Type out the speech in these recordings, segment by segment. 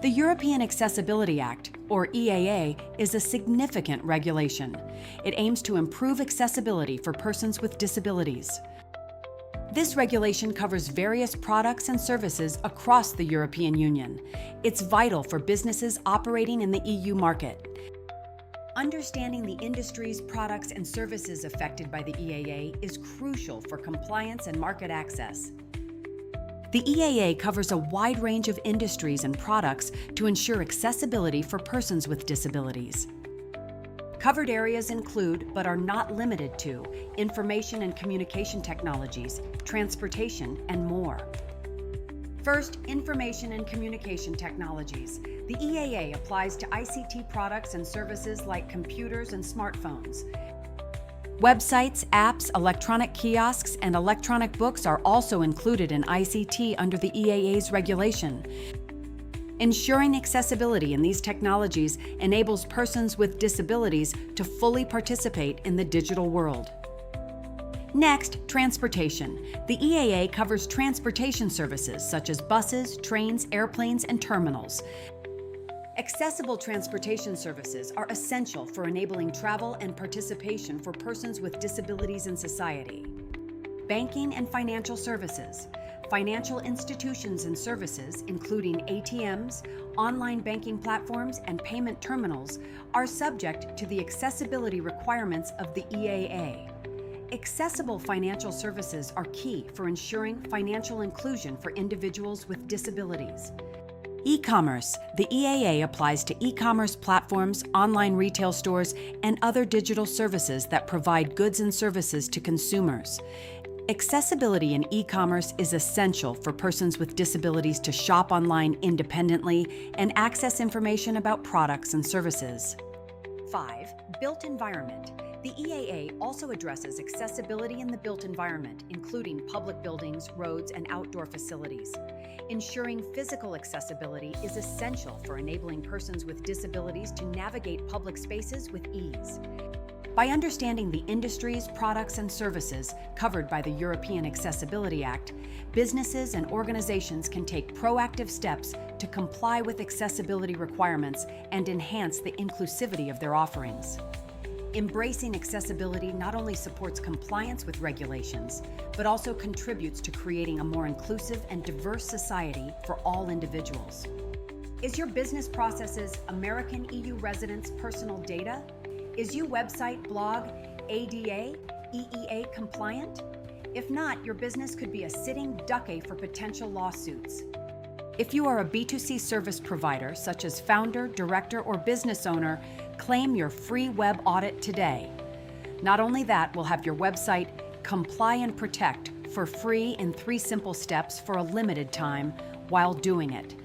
The European Accessibility Act, or EAA, is a significant regulation. It aims to improve accessibility for persons with disabilities. This regulation covers various products and services across the European Union. It's vital for businesses operating in the EU market. Understanding the industries, products, and services affected by the EAA is crucial for compliance and market access. The EAA covers a wide range of industries and products to ensure accessibility for persons with disabilities. Covered areas include, but are not limited to, information and communication technologies, transportation, and more. First, information and communication technologies. The EAA applies to ICT products and services like computers and smartphones. Websites, apps, electronic kiosks, and electronic books are also included in ICT under the EAA's regulation. Ensuring accessibility in these technologies enables persons with disabilities to fully participate in the digital world. Next, transportation. The EAA covers transportation services such as buses, trains, airplanes, and terminals. Accessible transportation services are essential for enabling travel and participation for persons with disabilities in society. Banking and financial services. Financial institutions and services, including ATMs, online banking platforms, and payment terminals, are subject to the accessibility requirements of the EAA. Accessible financial services are key for ensuring financial inclusion for individuals with disabilities. E-commerce. The EAA applies to e-commerce platforms, online retail stores, and other digital services that provide goods and services to consumers. Accessibility in e-commerce is essential for persons with disabilities to shop online independently and access information about products and services. 5. Built environment. The EAA also addresses accessibility in the built environment, including public buildings, roads, and outdoor facilities. Ensuring physical accessibility is essential for enabling persons with disabilities to navigate public spaces with ease. By understanding the industries, products, and services covered by the European Accessibility Act, businesses and organizations can take proactive steps to comply with accessibility requirements and enhance the inclusivity of their offerings. Embracing accessibility not only supports compliance with regulations, but also contributes to creating a more inclusive and diverse society for all individuals. Is your business processes American EU residents' personal data? Is your website, blog, ADA, EEA compliant? If not, your business could be a sitting ducky for potential lawsuits. If you are a B2C service provider, such as founder, director, or business owner, claim your free web audit today. Not only that, we'll have your website comply and protect for free in 3 simple steps for a limited time while doing it,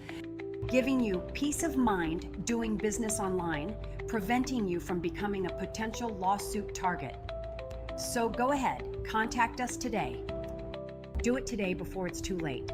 giving you peace of mind doing business online, preventing you from becoming a potential lawsuit target. So go ahead, contact us today. Do it today before it's too late.